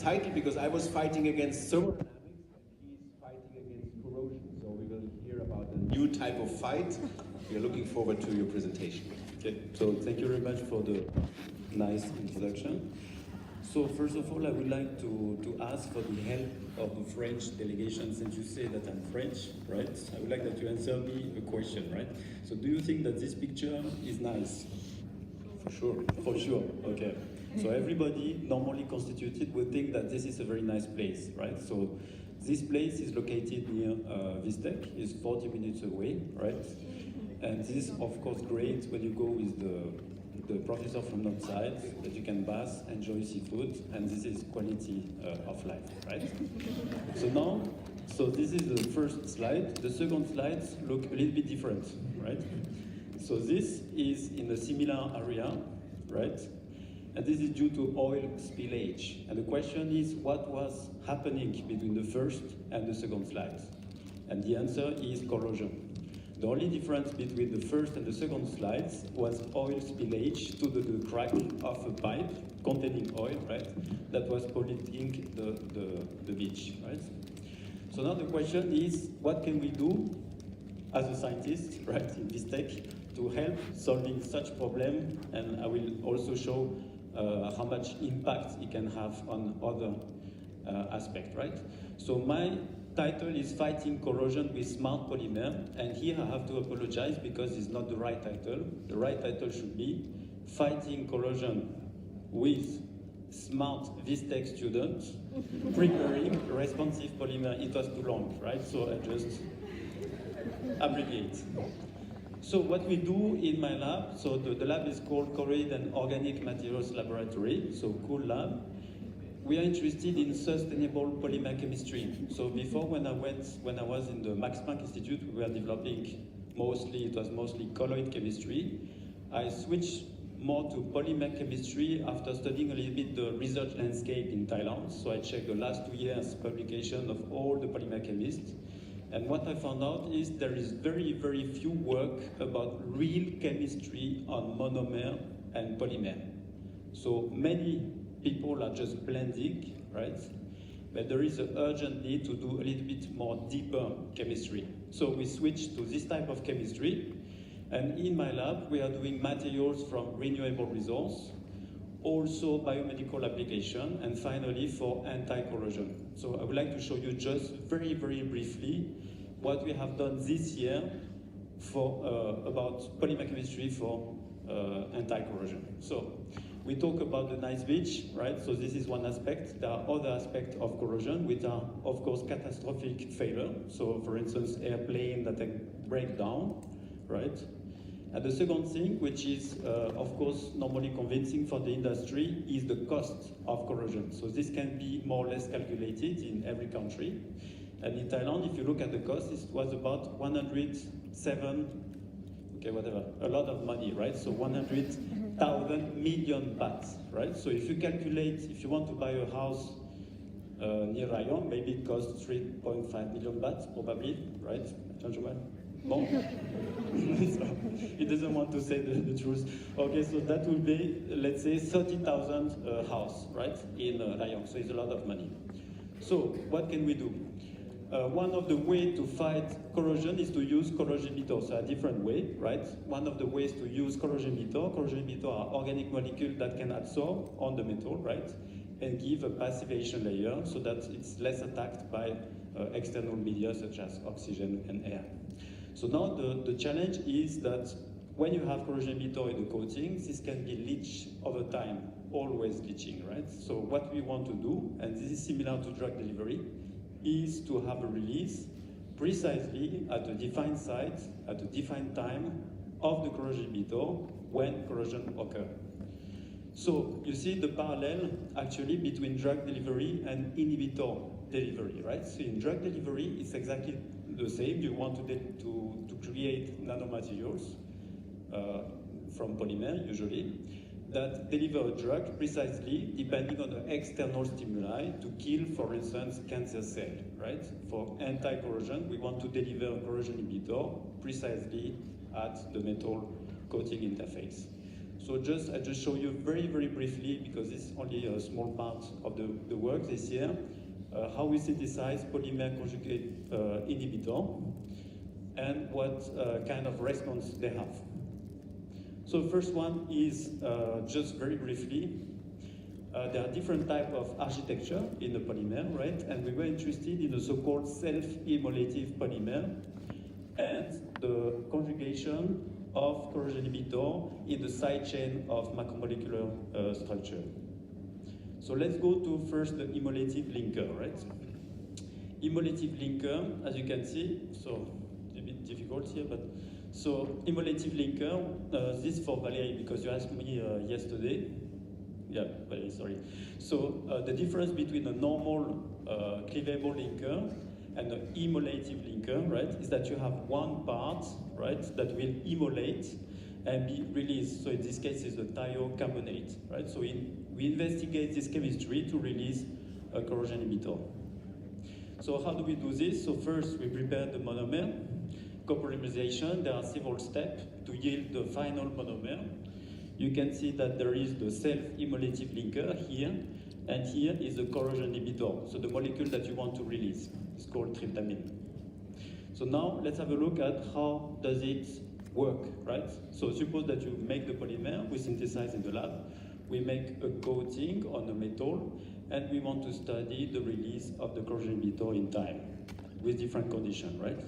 title because I was fighting against thermodynamics and he's fighting against corrosion. So we will hear about a new type of fight. We are looking forward to your presentation. Okay, so thank you very much for the nice introduction. So first of all, I would like to ask for the help of the French delegation, since you say that I'm French, right? I would like that you answer me a question, right? So do you think that this picture is nice? For sure. For sure, okay. So everybody normally constituted would think that this is a very nice place, right? So this place is located near Vistec, is 40 minutes away, right? And this is of course great when you go with the professor from outside, that you can bath, enjoy seafood, and this is quality of life, right? So this is the first slide. The second slide look a little bit different, right? So this is in a similar area, right? And this is due to oil spillage. And the question is, what was happening between the first and the second slide? And the answer is corrosion. The only difference between the first and the second slides was oil spillage to the crack of a pipe containing oil, right? That was polluting the beach, right? So now the question is, what can we do as a scientist, right, in Vistec, to help solving such problem? And I will also show how much impact it can have on other aspects, right? So my title is Fighting Corrosion with Smart Polymer, and here I have to apologize because it's not the right title. The right title should be Fighting Corrosion with Smart Vistec Students, Preparing Responsive Polymer. It was too long, right? So I just abbreviate. So what we do in my lab, so the lab is called Colloid and Organic Materials Laboratory, so cool lab. We are interested in sustainable polymer chemistry. So before, when I was in the Max Planck Institute, we were developing it was mostly colloid chemistry. I switched more to polymer chemistry after studying a little bit the research landscape in Thailand. So I checked the last 2 years publication of all the polymer chemists. And what I found out is there is very, very few work about real chemistry on monomer and polymer. So many people are just blending, right? But there is an urgent need to do a little bit more deeper chemistry. So we switched to this type of chemistry. And in my lab, we are doing materials from renewable resource, also biomedical application, and finally for anti-corrosion. So I would like to show you just very, very briefly what we have done this year for about polymer chemistry for anti-corrosion. So we talk about the nice beach, right? So this is one aspect. There are other aspects of corrosion, which are, of course, catastrophic failure. So for instance, airplane that break down, right? And the second thing, which is, of course, normally convincing for the industry, is the cost of corrosion. So this can be more or less calculated in every country. And in Thailand, if you look at the cost, it was about 107, okay, whatever, a lot of money, right? So 100,000 million baht, right? So if you calculate, if you want to buy a house near Rayong, maybe it costs 3.5 million baht, probably, right? Bon. So he doesn't want to say the truth. Okay, so that will be, let's say, 30,000 house, right, in Rayong. So it's a lot of money. So what can we do? One of the ways to fight corrosion is to use corrosion emitters. So a different way, right? One of the ways to use corrosion emitters are organic molecules that can absorb on the metal, right, and give a passivation layer so that it's less attacked by external media such as oxygen and air. So now the challenge is that when you have corrosion emitter in the coating, this can be leached over time, always leaching, right? So what we want to do, and this is similar to drug delivery, is to have a release precisely at a defined site, at a defined time of the corrosion emitter when corrosion occurs. So you see the parallel actually between drug delivery and inhibitor delivery, right? So in drug delivery, it's exactly the same. You want to create nanomaterials from polymer, usually, that deliver a drug precisely depending on the external stimuli to kill, for instance, cancer cell, right? For anti-corrosion, we want to deliver a corrosion inhibitor precisely at the metal coating interface. So I just show you very, very briefly, because it's only a small part of the work this year, how we synthesize polymer conjugate inhibitor and what kind of response they have. So the first one is, just very briefly, there are different types of architecture in the polymer, right? And we were interested in the so-called self-immolative polymer and the conjugation of corrosion inhibitor in the side chain of macromolecular structure. So let's go to first the immolative linker, right? Immolative linker, as you can see, so it's a bit difficult here, but so immolative linker, this for Valérie, because you asked me yesterday. Yeah, Valérie, sorry. So the difference between a normal cleavable linker and an immolative linker, right, is that you have one part, right, that will immolate and be released. So in this case, it's the thiocarbonate, right? So we investigate this chemistry to release a corrosion inhibitor. So how do we do this? So first, we prepare the monomer. Copolymerization, there are several steps to yield the final monomer. You can see that there is the self-immolative linker here, and here is the corrosion inhibitor, so the molecule that you want to release. It's called tryptamine. So now let's have a look at how does it work, right? So suppose that you make the polymer, we synthesize in the lab, we make a coating on a metal, and we want to study the release of the corrosion inhibitor in time with different conditions, right?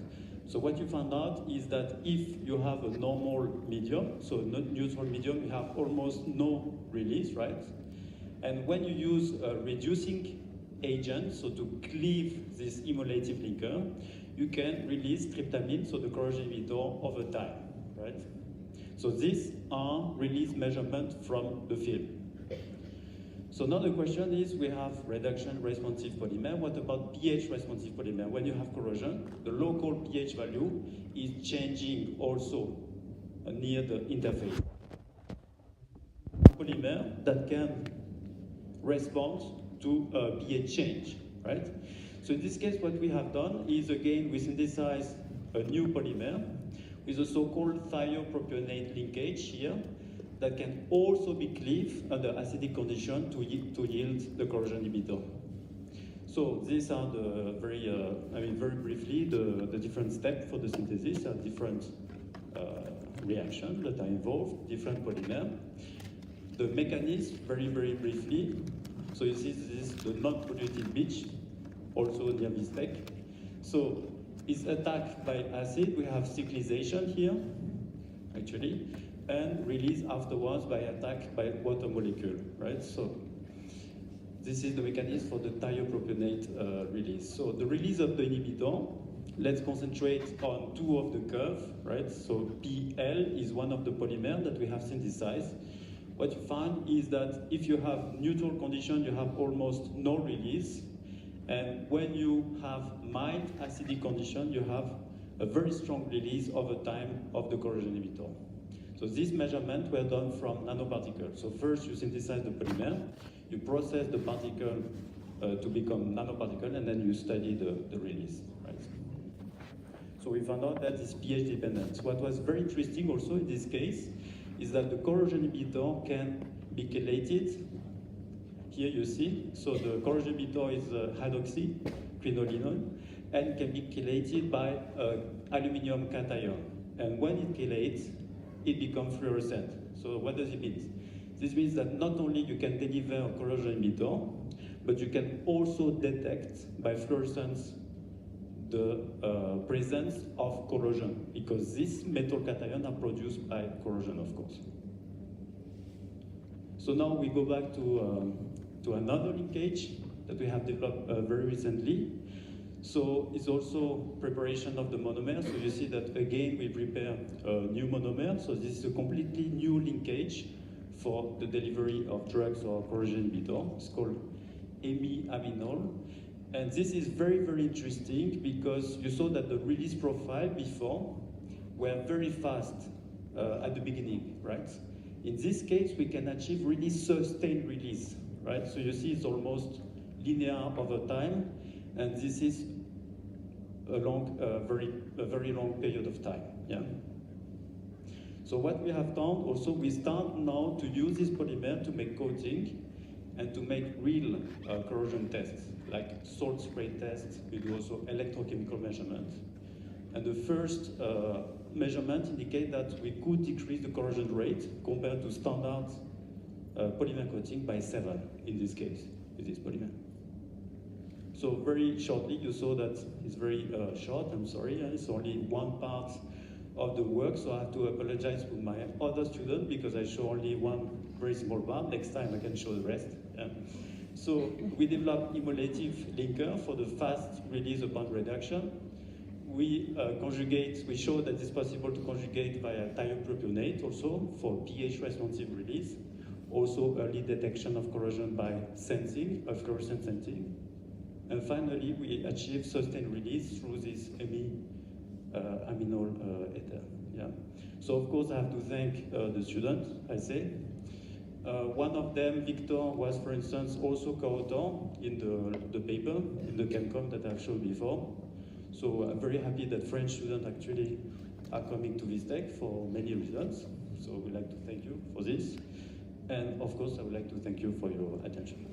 So what you found out is that if you have a normal medium, so not neutral medium, you have almost no release, right? And when you use a reducing agent, so to cleave this immolative linker, you can release tryptamine, so the corrosion inhibitor, over time, right? So these are release measurements from the film. So now the question is, we have reduction responsive polymer. What about pH responsive polymer? When you have corrosion, the local pH value is changing also near the interface. Polymer that can respond to a pH change, right? So in this case, what we have done is, again, we synthesize a new polymer with a so-called thiopropionate linkage here, that can also be cleaved under acidic condition to yield the corrosion inhibitor. So these are the very briefly, the different steps for the synthesis. There are different reactions that are involved, different polymer. The mechanism, very, very briefly. So you see this is the non-polluted beach, also near this spec. So it's attacked by acid. We have cyclization here, actually, and release afterwards by attack by water molecule, right? So this is the mechanism for the thiopropionate release. So the release of the inhibitor, let's concentrate on two of the curve, right? So PL is one of the polymer that we have synthesized. What you find is that if you have neutral condition, you have almost no release. And when you have mild acidic condition, you have a very strong release over time of the corrosion inhibitor. So these measurements were done from nanoparticles. So first you synthesize the polymer, you process the particle to become nanoparticle, and then you study the release, right? So we found out that it's pH dependent. What was very interesting also in this case is that the corrosion inhibitor can be chelated. Here you see, so the corrosion inhibitor is hydroxyquinolinol, and can be chelated by aluminium cation. And when it chelates, it becomes fluorescent. So what does it mean? This means that not only you can deliver a corrosion inhibitor, but you can also detect by fluorescence the presence of corrosion, because these metal cations are produced by corrosion, of course. So now we go back to another linkage that we have developed very recently. So it's also preparation of the monomer. So you see that again we prepare a new monomer. So this is a completely new linkage for the delivery of drugs or corrosion inhibitor. It's called amiamidol. And this is very, very interesting because you saw that the release profile before were very fast at the beginning, right? In this case, we can achieve really sustained release, right? So you see it's almost linear over time, and this is a very long period of time, yeah? So what we have done also, we start now to use this polymer to make coating and to make real corrosion tests, like salt spray tests. We do also electrochemical measurements. And the first measurement indicate that we could decrease the corrosion rate compared to standard polymer coating by 7 in this case, with this polymer. So very shortly, you saw that it's very short, I'm sorry, it's only one part of the work, so I have to apologize to my other student because I show only one very small part. Next time I can show the rest. Yeah. So we developed emulative linker for the fast release upon reduction. We we show that it's possible to conjugate via thiopropionate also for pH responsive release. Also early detection of corrosion by sensing, of fluorescent sensing. And finally, we achieve sustained release through this aminol ether. Yeah. So of course I have to thank the students, I say. One of them, Victor, was for instance also co-author in the paper, in the ChemCom that I've showed before. So I'm very happy that French students actually are coming to VISTEC for many reasons. So we'd like to thank you for this. And of course, I would like to thank you for your attention.